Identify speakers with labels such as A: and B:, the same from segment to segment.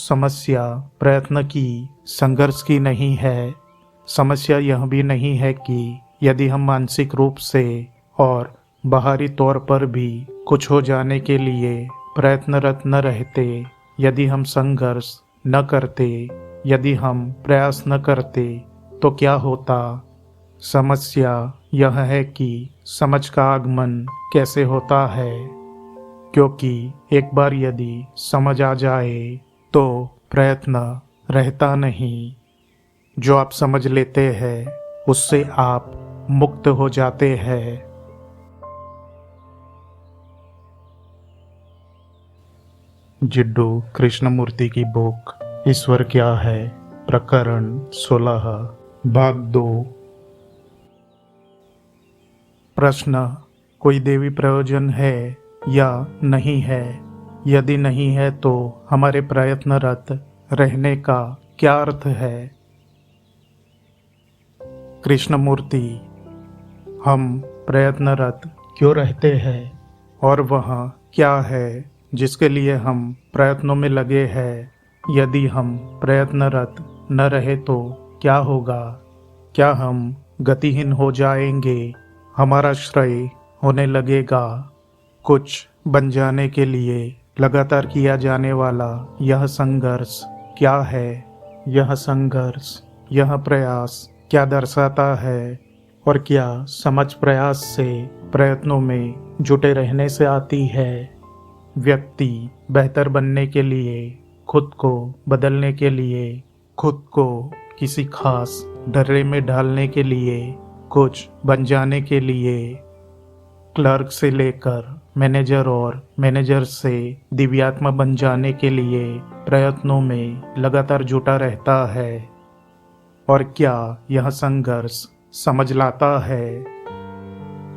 A: समस्या प्रयत्न की, संघर्ष की नहीं है। समस्या यह भी नहीं है कि यदि हम मानसिक रूप से और बाहरी तौर पर भी कुछ हो जाने के लिए प्रयत्नरत न रहते, यदि हम संघर्ष न करते, यदि हम प्रयास न करते, तो क्या होता। समस्या यह है कि समझ का आगमन कैसे होता है, क्योंकि एक बार यदि समझ आ जाए तो प्रयत्न रहता नहीं। जो आप समझ लेते हैं उससे आप मुक्त हो जाते हैं। जिड्डू कृष्णमूर्ति की बुक ईश्वर क्या है, प्रकरण 16, भाग 2। प्रश्न: कोई देवी प्रयोजन है या नहीं है? यदि नहीं है तो हमारे प्रयत्नरत रहने का क्या अर्थ है? कृष्णमूर्ति: हम प्रयत्नरत क्यों रहते हैं और वह क्या है जिसके लिए हम प्रयत्नों में लगे हैं? यदि हम प्रयत्नरत न रहे तो क्या होगा? क्या हम गतिहीन हो जाएंगे? हमारा श्रेय होने लगेगा? कुछ बन जाने के लिए लगातार किया जाने वाला यह संघर्ष क्या है? यह संघर्ष, यह प्रयास क्या दर्शाता है? और क्या समझ प्रयास से, प्रयत्नों में जुटे रहने से आती है? व्यक्ति बेहतर बनने के लिए, खुद को बदलने के लिए, खुद को किसी खास ढर्रे में ढालने के लिए, कुछ बन जाने के लिए, क्लर्क से लेकर मैनेजर और मैनेजर से दिव्यात्मा बन जाने के लिए प्रयत्नों में लगातार जुटा रहता है। और क्या यह संघर्ष समझ लाता है?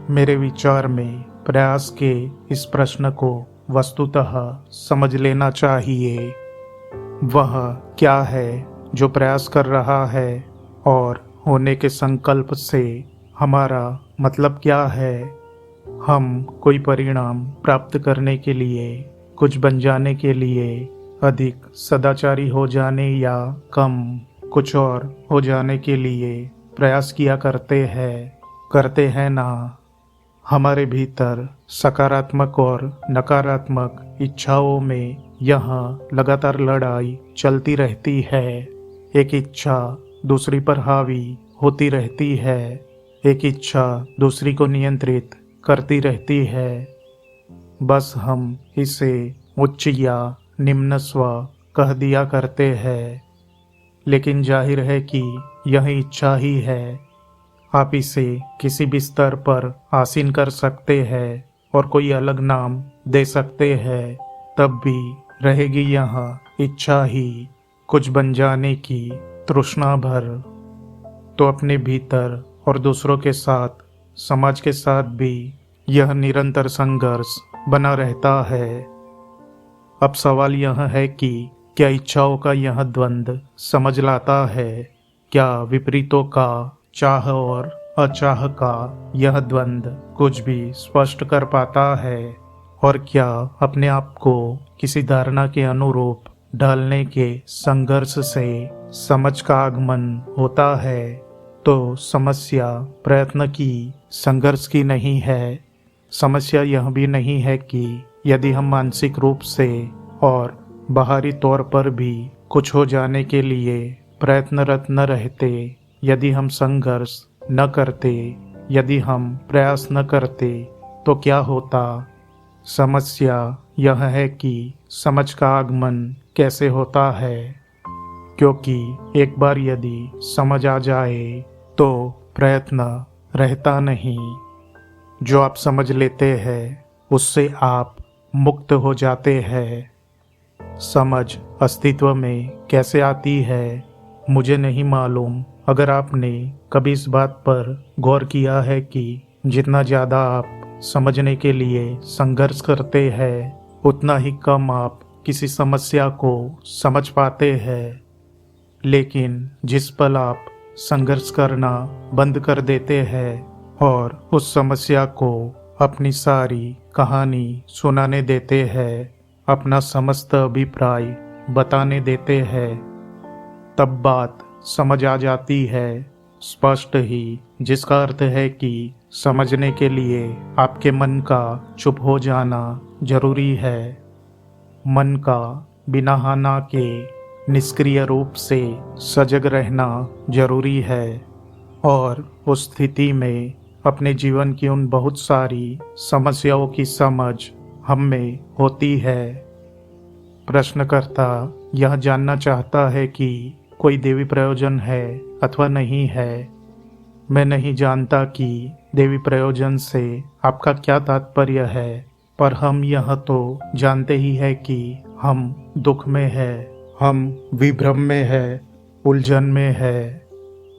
A: मेरे विचार में प्रयास के इस प्रश्न को वस्तुतः समझ लेना चाहिए। वह क्या है जो प्रयास कर रहा है और होने के संकल्प से हमारा मतलब क्या है? हम कोई परिणाम प्राप्त करने के लिए, कुछ बन जाने के लिए, अधिक सदाचारी हो जाने या कम कुछ और हो जाने के लिए प्रयास किया करते हैं ना? हमारे भीतर सकारात्मक और नकारात्मक इच्छाओं में यह लगातार लड़ाई चलती रहती है। एक इच्छा दूसरी पर हावी होती रहती है, एक इच्छा दूसरी को नियंत्रित करती रहती है। बस हम इसे उच्च या निम्न स्व कह दिया करते हैं, लेकिन जाहिर है कि यह इच्छा ही है। आप इसे किसी भी स्तर पर आसीन कर सकते हैं और कोई अलग नाम दे सकते हैं, तब भी रहेगी यह इच्छा ही, कुछ बन जाने की तृष्णा भर। तो अपने भीतर और दूसरों के साथ, समाज के साथ भी यह निरंतर संघर्ष बना रहता है। अब सवाल यह है कि क्या इच्छाओं का यह द्वंद्व समझ लाता है? क्या विपरीतों का, चाह और अचाह का यह द्वंद्व कुछ भी स्पष्ट कर पाता है? और क्या अपने आप को किसी धारणा के अनुरूप ढालने के संघर्ष से समझ का आगमन होता है? तो समस्या प्रयत्न की, संघर्ष की नहीं है। समस्या यह भी नहीं है कि यदि हम मानसिक रूप से और बाहरी तौर पर भी कुछ हो जाने के लिए प्रयत्नरत न रहते, यदि हम संघर्ष न करते, यदि हम प्रयास न करते, तो क्या होता। समस्या यह है कि समझ का आगमन कैसे होता है, क्योंकि एक बार यदि समझ आ जाए तो प्रयत्न रहता नहीं। जो आप समझ लेते हैं उससे आप मुक्त हो जाते हैं। समझ अस्तित्व में कैसे आती है मुझे नहीं मालूम। अगर आपने कभी इस बात पर गौर किया है कि जितना ज़्यादा आप समझने के लिए संघर्ष करते हैं, उतना ही कम आप किसी समस्या को समझ पाते हैं। लेकिन जिस पल आप संघर्ष करना बंद कर देते हैं और उस समस्या को अपनी सारी कहानी सुनाने देते हैं, अपना समस्त अभिप्राय बताने देते हैं तब बात समझ आ जाती है स्पष्ट ही, जिसका अर्थ है कि समझने के लिए आपके मन का चुप हो जाना जरूरी है। मन का बिना हाना के निष्क्रिय रूप से सजग रहना जरूरी है और उस स्थिति में अपने जीवन की उन बहुत सारी समस्याओं की समझ हम में होती है। प्रश्नकर्ता यह जानना चाहता है कि कोई देवी प्रयोजन है अथवा नहीं है। मैं नहीं जानता कि देवी प्रयोजन से आपका क्या तात्पर्य है, पर हम यह तो जानते ही है कि हम दुख में है, हम विभ्रम में है, उलझन में है।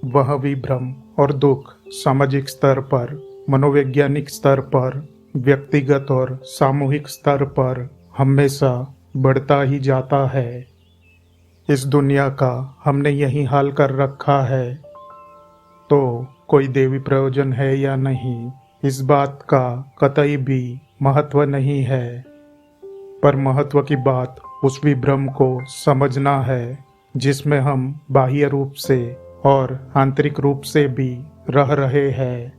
A: वह विभ्रम और दुख सामाजिक स्तर पर, मनोवैज्ञानिक स्तर पर, व्यक्तिगत और सामूहिक स्तर पर हमेशा बढ़ता ही जाता है। इस दुनिया का हमने यही हाल कर रखा है। तो कोई देवी प्रयोजन है या नहीं, इस बात का कतई भी महत्व नहीं है, पर महत्व की बात उस विभ्रम को समझना है जिसमें हम बाह्य रूप से और आंतरिक रूप से भी रह रहे हैं।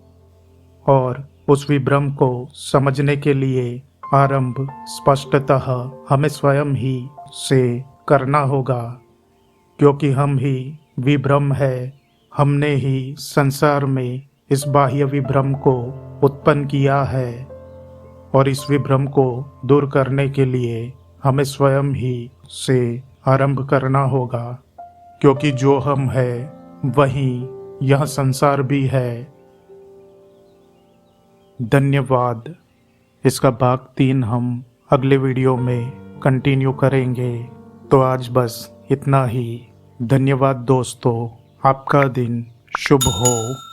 A: और उस विभ्रम को समझने के लिए आरंभ स्पष्टतः हमें स्वयं ही से करना होगा, क्योंकि हम ही विभ्रम है। हमने ही संसार में इस बाह्य विभ्रम को उत्पन्न किया है और इस विभ्रम को दूर करने के लिए हमें स्वयं ही से आरंभ करना होगा, क्योंकि जो हम है वही यह संसार भी है। धन्यवाद। इसका भाग 3 हम अगले वीडियो में कंटिन्यू करेंगे। तो आज बस इतना ही। धन्यवाद दोस्तों, आपका दिन शुभ हो।